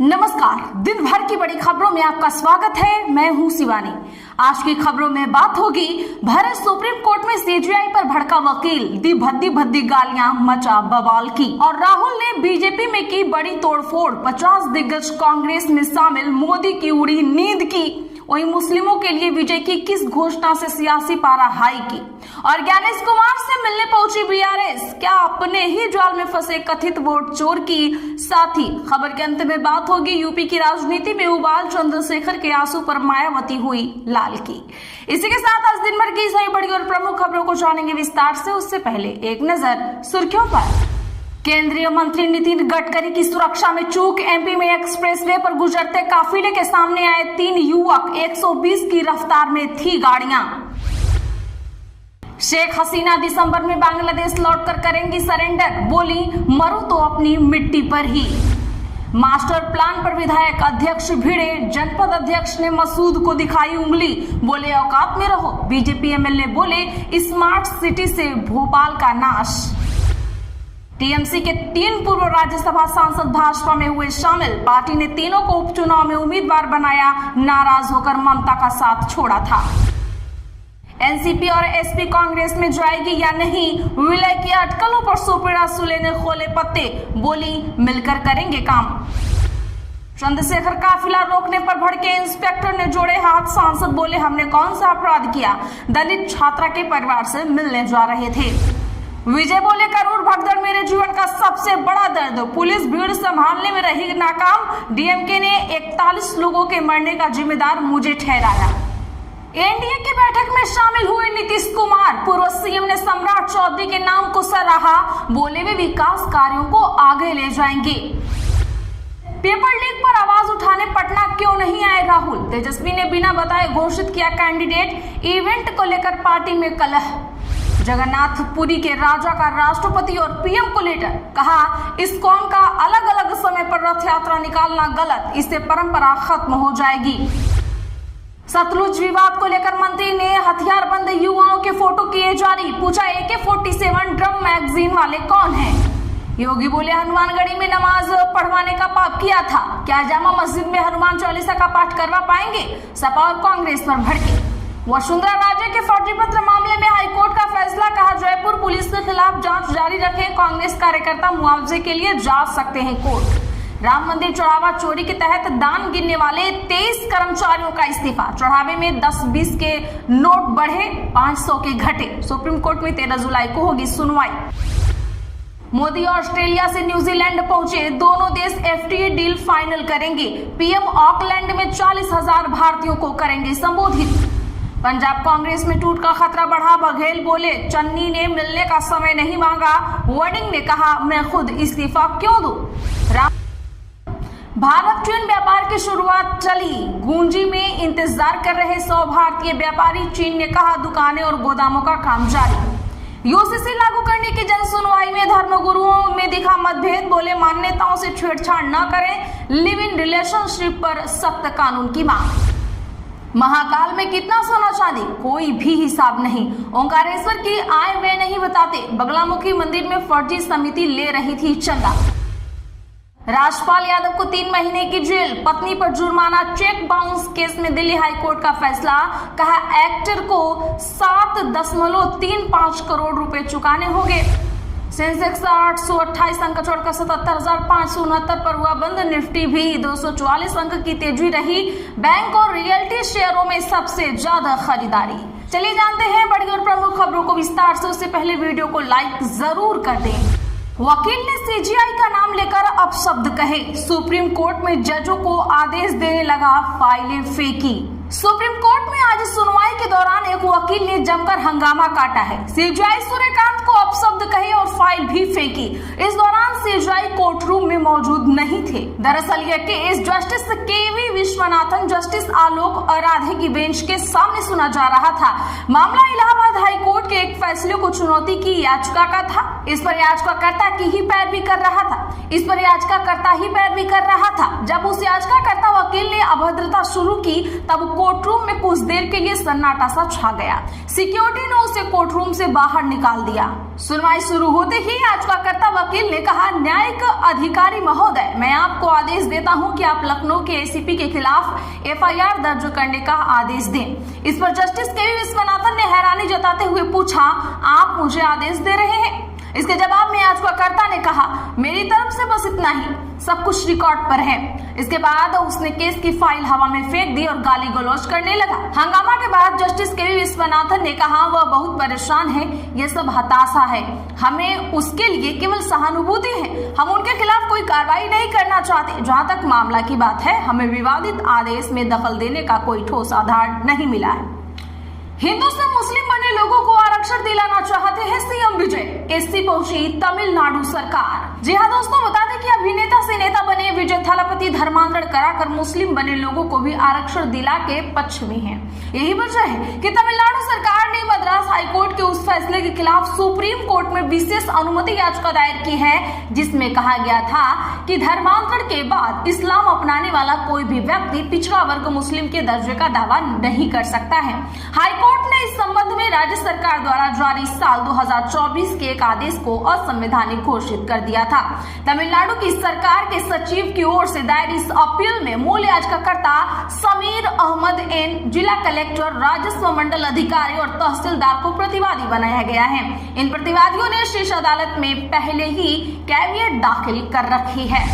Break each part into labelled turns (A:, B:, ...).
A: नमस्कार, दिन भर की बड़ी खबरों में आपका स्वागत है। मैं हूं शिवानी। आज की खबरों में बात होगी भरे सुप्रीम कोर्ट में सीजीआई पर भड़का वकील, दी भद्दी भद्दी गालियां, मचा बवाल की। और राहुल ने बीजेपी में की बड़ी तोड़फोड़, 50 दिग्गज कांग्रेस में शामिल, मोदी की उड़ी नींद की। वहीं मुस्लिमों के लिए विजय की किस घोषणा से सियासी पारा हाई की। और ज्ञानेश कुमार से मिलने पहुंची बीआरएस, क्या अपने ही जाल में फंसे कथित वोट चोर की। साथ ही खबर के अंत में बात होगी यूपी की राजनीति में उबाल, चंद्रशेखर के आंसू पर मायावती हुई लाल की। इसी के साथ आज दिन भर की सही बड़ी और प्रमुख खबरों को जानेंगे विस्तार से। उससे पहले एक नजर सुर्खियों पर। केंद्रीय मंत्री नितिन गडकरी की सुरक्षा में चूक, एमपी में एक्सप्रेसवे पर गुजरते काफिले के सामने आए 3 युवक, 120 की रफ्तार में थी गाड़ियां। शेख हसीना दिसंबर में बांग्लादेश लौटकर करेंगी सरेंडर, बोली मरूं तो अपनी मिट्टी पर ही। मास्टर प्लान पर विधायक अध्यक्ष भिड़े, जनपद अध्यक्ष ने मसूद को दिखाई उंगली, बोले औकात में रहो। बीजेपी एमएलए बोले स्मार्ट सिटी से भोपाल का नाश। टीएमसी के 3 पूर्व राज्यसभा सांसद भाजपा में हुए शामिल, पार्टी ने तीनों को उपचुनाव में उम्मीदवार बनाया, नाराज होकर ममता का साथ छोड़ा था। एनसीपी और एसपी कांग्रेस में जाएगी या नहीं, विलय की अटकलों पर सुप्रीया सुले ने खोले पत्ते, बोली मिलकर करेंगे काम। चंद्रशेखर काफिला रोकने पर भड़के इंस्पेक्टर ने जोड़े हाथ, सांसद बोले हमने कौन सा अपराध किया, दलित छात्रा के परिवार से मिलने जा रहे थे। विजय बोले करूर भगदड़ मेरे जीवन का सबसे बड़ा दर्द, पुलिस भीड़ संभालने में रही नाकाम, डीएमके ने 41 लोगों के मरने का जिम्मेदार मुझे ठहराया। एनडीए की बैठक में शामिल हुए नीतीश कुमार, पूर्व सीएम ने सम्राट चौधरी के नाम को सराहा, बोले वे विकास कार्यों को आगे ले जाएंगे। पेपर लीक पर आवाज उठाने पटना क्यों नहीं आए राहुल, तेजस्वी ने बिना बताए घोषित किया कैंडिडेट, इवेंट को लेकर पार्टी में कलह। जगन्नाथपुरी के राजा का राष्ट्रपति और पीएम को लेटर, कहा इस्कॉन का अलग अलग समय पर रथ यात्रा निकालना गलत, इससे परंपरा खत्म हो जाएगी। सतलुज विवाद को लेकर मंत्री ने हथियारबंद युवाओं के फोटो किए जारी, पूछा AK-47 ड्रम मैगजीन वाले कौन हैं। योगी बोले हनुमानगढ़ी में नमाज पढ़वाने का पाप किया था, क्या जामा मस्जिद में हनुमान चालीसा का पाठ करवा पाएंगे। सपा और कांग्रेस पर भड़के। वसुंधरा राजे के फर्जी पत्र मामले में हाईकोर्ट का फैसला, कहा जयपुर पुलिस के खिलाफ जांच जारी रखें, कांग्रेस कार्यकर्ता मुआवजे के लिए जा सकते हैं कोर्ट। राम मंदिर चढ़ावा चोरी के तहत दान गिनने वाले 23 कर्मचारियों का इस्तीफा, चढ़ावे में 10-20 के नोट बढ़े, 500 के घटे। सुप्रीम कोर्ट में 13 जुलाई को होगी सुनवाई। मोदी ऑस्ट्रेलिया से न्यूजीलैंड पहुंचे, दोनों देश FTA डील फाइनल करेंगे। पीएम ऑकलैंड में 40,000 भारतीयों को करेंगे संबोधित। पंजाब कांग्रेस में टूट का खतरा बढ़ा, बघेल बोले चन्नी ने मिलने का समय नहीं मांगा, वर्डिंग ने कहा मैं खुद इस्तीफा क्यों दूं। भारत चीन व्यापार की शुरुआत चली, गूंजी में इंतजार कर रहे 100 भारतीय व्यापारी, चीन ने कहा दुकानें और गोदामों का काम जारी। यूसीसी लागू करने की जन सुनवाई में धर्मगुरुओं में दिखा मतभेद, बोले मान्यताओं से छेड़छाड़ न करें, लिव इन रिलेशनशिप पर सख्त कानून की मांग। महाकाल में कितना सोना चांदी, कोई भी हिसाब नहीं, ओंकारेश्वर की आय वे नहीं बताते, बगलामुखी मंदिर में फर्जी समिति ले रही थी चंदा। राजपाल यादव को 3 महीने की जेल, पत्नी पर जुर्माना, चेक बाउंस केस में दिल्ली हाईकोर्ट का फैसला, कहा एक्टर को 7.35 करोड़ रुपए चुकाने होंगे। सेंसेक्स 828 अंक छोड़कर 77,569 पर हुआ बंद, निफ्टी भी 244 अंक की तेजी रही। बैंक और रियल्टी शेयरों में सबसे ज्यादा खरीदारी। चलिए जानते हैं बड़ी और प्रमुख खबरों को विस्तार से। उससे पहले वीडियो को लाइक जरूर कर दें। वकील ने सीजीआई का नाम लेकर अपशब्द कहे, सुप्रीम कोर्ट में जजों को आदेश देने लगा, फाइलें फेंकी। सुप्रीम कोर्ट में आज सुनवाई के दौरान एक वकील ने जमकर हंगामा काटा है, सीजीआई सूर्यकांत को अपशब्द कहे और फाइल भी फेंकी। इस दौरान सीजीआई कोर्ट रूम में मौजूद नहीं थे। दरअसल यह केस जस्टिस केवी विश्वनाथन, जस्टिस आलोक आराधे की बेंच के सामने सुना जा रहा था। मामला इलाहाबाद हाईकोर्ट के एक फैसले को चुनौती की याचिका का था। इस पर याचिकाकर्ता की ही पैरवी कर रहा था। जब उस याचिकाकर्ता वकील ने अभद्रता शुरू की, तब कोर्ट रूम में कुछ देर के लिए सन्नाटा सा छा गया। सिक्योरिटी ने उसे कोर्ट रूम से बाहर निकाल दिया। सुनवाई शुरू होते ही याचिकाकर्ता वकील ने कहा, न्यायिक अधिकारी महोदय, मैं आपको आदेश देता हूं कि आप लखनऊ के एसीपी के खिलाफ एफआईआर दर्ज करने का आदेश दें। इस पर जस्टिस केवी विश्वनाथन ने हैरानी जताते हुए पूछा, आप मुझे आदेश दे रहे हैं? इसके जवाब में याचिकाकर्ता ने कहा, मेरी तरफ से बस इतना ही, सब कुछ रिकॉर्ड पर है। इसके बाद उसने केस की फाइल हवा में फेंक दी और गाली गलौज करने लगा। हंगामा के बाद जस्टिस केवी विश्वनाथन ने कहा, वह बहुत परेशान है, यह सब हताशा है, हमें उसके लिए केवल सहानुभूति है, हम उनके खिलाफ कोई कार्रवाई नहीं करना चाहते। जहां तक मामला की बात है, हमें विवादित आदेश में दखल देने का कोई ठोस आधार नहीं मिला है। हिंदू से मुस्लिम बने लोगों को आरक्षण दिलाना चाहते हैं सीएम विजय, एससी पहुंची तमिलनाडु सरकार। जी हाँ दोस्तों, बता दें कि अभिनेता से नेता बने विजय थालापति धर्मांतरण कराकर मुस्लिम बने लोगों को भी आरक्षण दिला के पक्ष में हैं। यही वजह है कि तमिलनाडु सरकार ने मद्रास हाईकोर्ट के उस फैसले के खिलाफ सुप्रीम कोर्ट में विशेष अनुमति याचिका दायर की है, जिसमें कहा गया था कि धर्मांतरण के बाद इस्लाम अपनाने वाला कोई भी व्यक्ति पिछड़ा वर्ग मुस्लिम के दर्जे का दावा नहीं कर सकता है। हाईकोर्ट ने इस संबंध में राज्य सरकार द्वारा जारी साल 2024 के एक आदेश को असंवैधानिक घोषित कर दिया था। तमिलनाडु की सरकार के सचिव की ओर से दायर इस अपील में मूल याचिकाकर्ता समीर अहमद एन, जिला कलेक्टर, राजस्व मंडल अधिकारी और तहसीलदार को प्रतिवादी बनाया गया है। इन प्रतिवादियों ने शीर्ष अदालत में पहले ही कैविएट दाखिल कर रखी है।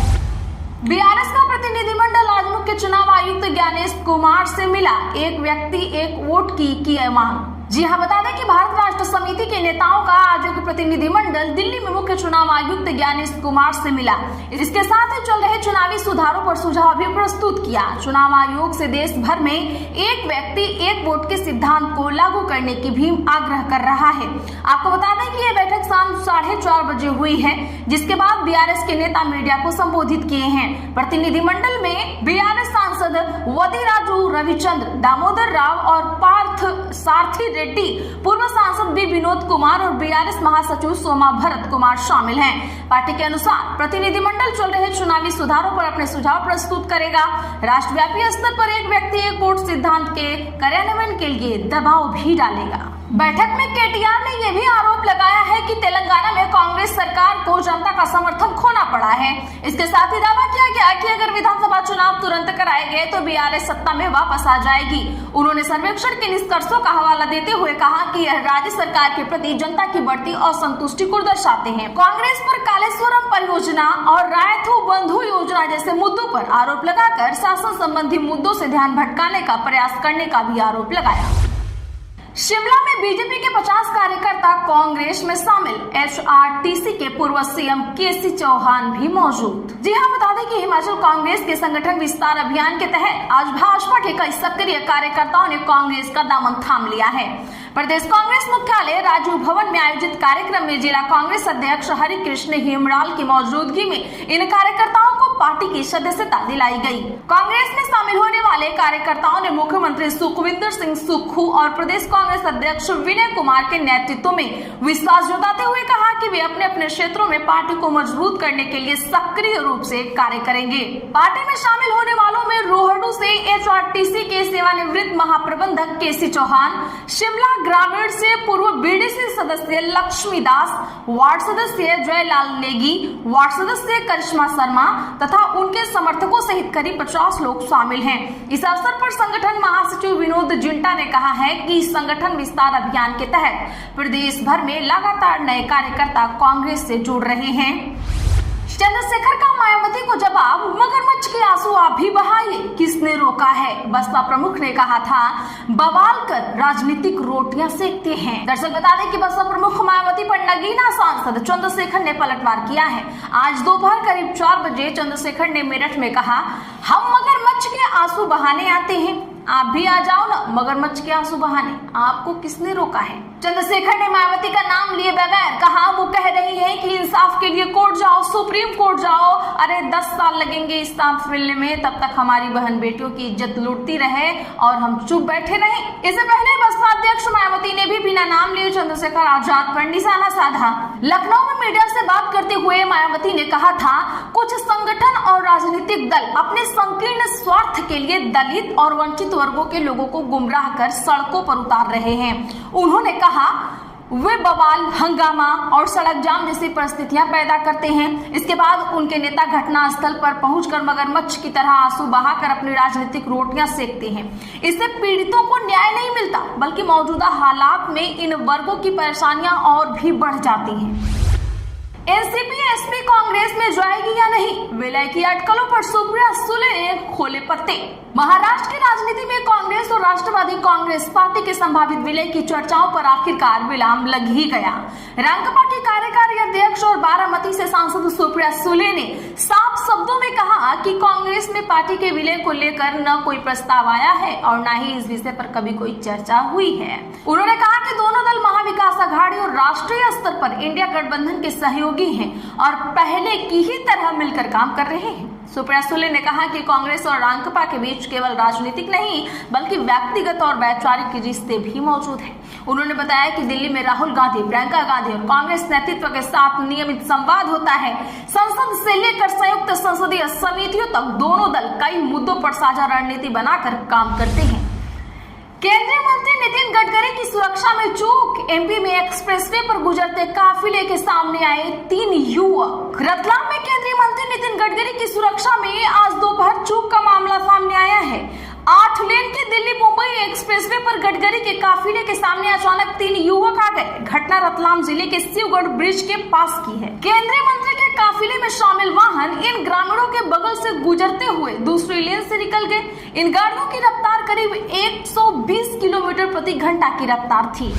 A: बीआरएस का प्रतिनिधिमंडल आज मुख्य चुनाव आयुक्त ज्ञानेश कुमार से मिला, एक व्यक्ति एक वोट की मांग। जी हाँ, बता दें कि भारत राष्ट्र समिति के नेताओं का आज एक प्रतिनिधिमंडल दिल्ली में मुख्य चुनाव आयुक्त ज्ञानेश कुमार से मिला। इसके साथ ही चल रहे चुनावी सुधारों पर सुझाव भी प्रस्तुत किया। चुनाव आयोग से देश भर में एक व्यक्ति एक वोट के सिद्धांत को लागू करने की भी आग्रह कर रहा है। आपको बता दें कि यह बैठक शाम 4:30 बजे हुई है, जिसके बाद बीआरएस के नेता मीडिया को संबोधित किए हैं। प्रतिनिधिमंडल में बीआरएस सांसद वदिराजू रविचंद्र, दामोदर राव और पार्थ सारथी रेड्डी, पूर्व सांसद बी विनोद कुमार और बीआरएस महासचिव सोमा भरत कुमार शामिल हैं। पार्टी के अनुसार प्रतिनिधिमंडल चल रहे चुनावी सुधारों पर अपने सुझाव प्रस्तुत करेगा। राष्ट्रव्यापी स्तर पर एक व्यक्ति एक वोट सिद्धांत के कार्यान्वयन के लिए दबाव भी डालेगा। बैठक में केटीआर ने यह भी आरोप लगाया है कि तेलंगाना में कांग्रेस सरकार को जनता का समर्थन खोना पड़ा है। इसके साथ ही दावा किया गया कि अगर विधानसभा चुनाव तुरंत कराए गए तो बीआरएस सत्ता में वापस आ जाएगी। उन्होंने सर्वेक्षण के निष्कर्षों का हवाला देते हुए कहा कि यह राज्य सरकार के प्रति जनता की बढ़ती असंतुष्टि को दर्शाते हैं। कांग्रेस पर कालेश्वरम परियोजना और रायथू बंधु योजना जैसे मुद्दों पर आरोप लगाकर शासन संबंधी मुद्दों से ध्यान भटकाने का प्रयास करने का भी आरोप लगाया। शिमला में बीजेपी के 50 कार्यकर्ता कांग्रेस में शामिल, एचआरटीसी के पूर्व सीएम केसी चौहान भी मौजूद। जी हां, बता दें कि हिमाचल कांग्रेस के संगठन विस्तार अभियान के तहत आज भाजपा के कई सक्रिय कार्यकर्ताओं ने कांग्रेस का दामन थाम लिया है। प्रदेश कांग्रेस मुख्यालय राजीव भवन में आयोजित कार्यक्रम में जिला कांग्रेस अध्यक्ष हरिकृष्ण हिमराल की मौजूदगी में इन कार्यकर्ताओं को पार्टी की सदस्यता दिलाई गई। कांग्रेस में शामिल होने वाले कार्यकर्ताओं ने मुख्यमंत्री सुखविंदर सिंह सुक्खू और प्रदेश कांग्रेस अध्यक्ष विनय कुमार के नेतृत्व में विश्वास जताते हुए कहा कि वे अपने अपने क्षेत्रों में पार्टी को मजबूत करने के लिए सक्रिय रूप से कार्य करेंगे। पार्टी में शामिल होने वालों में रोहडू से एचआरटीसी के सेवानिवृत्त महाप्रबंधक केसी चौहान, शिमला ग्रामीण से पूर्व बीडीसी सदस्य लक्ष्मी दास, वार्ड सदस्य जयलाल नेगी, वार्ड सदस्य करिश्मा शर्मा तथा उनके समर्थकों सहित करीब 50 लोग शामिल हैं। इस अवसर पर संगठन महासचिव विनोद जिंटा ने कहा है कि संगठन विस्तार अभियान के तहत प्रदेश भर में लगातार नए कार्यकर्ता कांग्रेस से जुड़ रहे हैं। चंद्रशेखर का मायावती को जवाब, मगरमच्छ के आंसू आप भी बहाइए, किसने रोका है? बसपा प्रमुख ने कहा था, बवाल कर राजनीतिक रोटियां सेकते हैं। दरअसल बता दें कि बसपा प्रमुख मायावती पर नगीना सांसद चंद्रशेखर ने पलटवार किया है। आज दोपहर करीब 4 बजे चंद्रशेखर ने मेरठ में कहा, हम मगरमच्छ के आंसू बहाने आते हैं, आप भी आ जाओ ना मगरमच्छ के आंसू बहाने, आपको किसने रोका है? चंद्रशेखर ने मायावती का नाम लिए बगैर कहा, वो कह रही है कि इंसाफ के लिए कोर्ट जाओ, सुप्रीम कोर्ट जाओ, अरे 10 साल लगेंगे इंसाफ मिलने में, तब तक हमारी बहन बेटियों की इज्जत लूटती रहे और हम चुप बैठे रहे। इससे पहले बसपा अध्यक्ष मायावती ने भी बिना नाम लिए चंद्रशेखर आजाद पर निशाना साधा। लखनऊ में मीडिया से बात करते हुए मायावती ने कहा था, कुछ संगठन और राजनीतिक दल अपने संकीर्ण स्वार्थ के लिए दलित और वंचित वर्गों के लोगों को गुमराह कर सड़कों पर उतार रहे हैं। उन्होंने कहा, वे बवाल, हंगामा और सड़क जाम जैसी परिस्थितियां पैदा करते हैं। इसके बाद उनके नेता घटना स्थल पर पहुंचकर मगरमच्छ की तरह आंसू बहाकर अपनी राजनीतिक रोटियां सेकते हैं। इससे पीड़ितों को न्याय नहीं मिलता, बल्कि मौजूदा हालात में इन वर्गों की परेशानियां और भी बढ़ जाती हैं। एनसीपी एसपी कांग्रेस में जाएगी या नहीं, विलय की अटकलों पर सुप्रिया सुले ने खोले पत्ते। महाराष्ट्र की राजनीति में कांग्रेस और राष्ट्रवादी कांग्रेस पार्टी के संभावित विलय की चर्चाओं पर आखिरकार विराम लग ही गया। रांकपा की कार्यकारी अध्यक्ष और बारामती से सांसद सुप्रिया सुले ने साफ शब्दों में कहा कि कांग्रेस में पार्टी के विलय को लेकर न कोई प्रस्ताव आया है और न ही इस विषय पर कभी कोई चर्चा हुई है। उन्होंने कहा कि दोनों दल महाविकास आघाड़ी और राष्ट्रीय स्तर पर इंडिया गठबंधन के सहयोगी हैं और पहले की ही तरह मिलकर काम कर रहे हैं। सुप्रिया सुले ने कहा कि कांग्रेस और रांकपा के बीच केवल राजनीतिक नहीं बल्कि व्यक्तिगत और वैचारिक रिश्ते भी मौजूद हैं। उन्होंने बताया कि दिल्ली में राहुल गांधी, प्रियंका गांधी और कांग्रेस नेतृत्व के साथ नियमित संवाद होता है। संसद से लेकर संयुक्त संसदीय समितियों तक दोनों दल कई मुद्दों पर साझा रणनीति बनाकर काम करते हैं। केंद्रीय मंत्री नितिन गडकरी की सुरक्षा में चूक, एमपी में एक्सप्रेसवे पर गुजरते काफिले के सामने आए 3 युवक। रतलाम में केंद्रीय मंत्री नितिन गडकरी की सुरक्षा में आज दोपहर चूक का मामला सामने आया है। 8 लेन की दिल्ली मुंबई एक्सप्रेसवे पर गडकरी के काफिले के सामने अचानक 3 युवक आ गए। घटना रतलाम जिले के शिवगढ़ ब्रिज के पास की है। केंद्रीय मंत्री के काफिले में शामिल वाहन इन ग्रामीणों के बगल से गुजरते हुए दूसरी लेन से निकल गए। इन गाड़ियों की रफ्तार करीब 120 किलोमीटर प्रति घंटा की रफ्तार थी।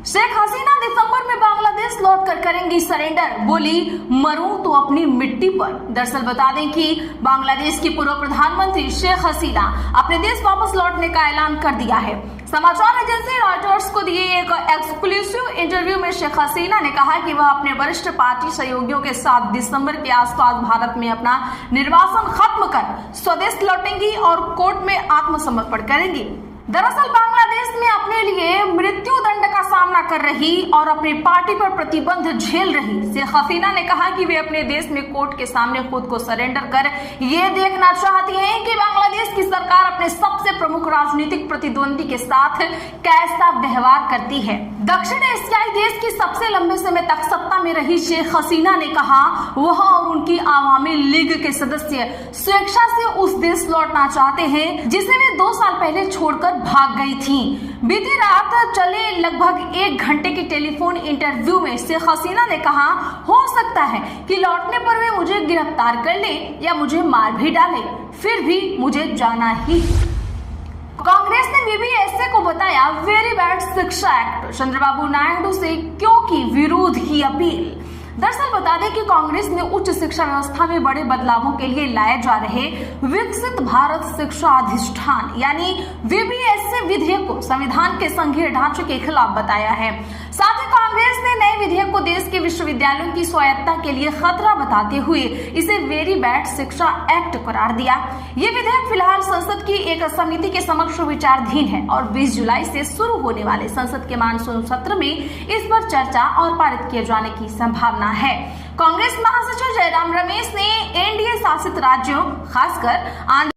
A: शेख हसीना दिसंबर में बांग्लादेश लौटकर करेंगी सरेंडर, बोली मरूं तो अपनी मिट्टी पर। दरअसल बता दें कि बांग्लादेश की पूर्व प्रधानमंत्री शेख हसीना अपने देश वापस लौटने का ऐलान कर दिया है। समाचार एजेंसी रॉयटर्स को दिए एक एक्सक्लूसिव इंटरव्यू में शेख हसीना ने कहा कि वह अपने वरिष्ठ पार्टी सहयोगियों के साथ दिसंबर के आसपास भारत में अपना निर्वासन खत्म कर स्वदेश लौटेंगी और कोर्ट में आत्मसमर्पण करेंगी। दरअसल बांग्लादेश में अपने लिए मृत्यु दंड का सामना कर रही और अपनी पार्टी पर प्रतिबंध झेल रही शेख हसीना ने कहा कि वे अपने देश में कोर्ट के सामने खुद को सरेंडर कर ये देखना चाहती हैं कि बांग्लादेश की सरकार अपने सबसे प्रमुख राजनीतिक प्रतिद्वंदी के साथ कैसा व्यवहार करती है। दक्षिण एशियाई देश की सबसे लंबे समय तक सत्ता में रही शेख हसीना ने कहा वह और उनकी आवामी लीग के सदस्य स्वेच्छा से उस देश लौटना चाहते हैं जिसे वे 2 साल पहले छोड़कर भाग गई थी। बीती रात चले लगभग 1 घंटे की टेलीफोन इंटरव्यू में शेख हसीना ने कहा हो सकता है कि लौटने पर वे मुझे गिरफ्तार कर ले या मुझे मार भी डाले, फिर भी मुझे जाना ही। कांग्रेस ने बीबीएसए को बताया वेरी बैड शिक्षा एक्ट, चंद्रबाबू नायडू से क्यों की विरोध की अपील। दरअसल बता दें कि कांग्रेस ने उच्च शिक्षा व्यवस्था में बड़े बदलावों के लिए लाए जा रहे विकसित भारत शिक्षा अधिष्ठान यानी बीबीएसए विधेयक को संविधान के संघीय ढांचे के खिलाफ बताया है। साथ ही कांग्रेस ने नए विधेयक को देश के विश्वविद्यालयों की स्वायत्तता के लिए खतरा बताते हुए इसे वेरी बैड शिक्षा एक्ट करार दिया। ये विधेयक फिलहाल संसद की एक समिति के समक्ष विचाराधीन है और 20 जुलाई से शुरू होने वाले संसद के मानसून सत्र में इस पर चर्चा और पारित किए जाने की संभावना है। कांग्रेस महासचिव जयराम रमेश ने एनडीए शासित राज्यों खासकर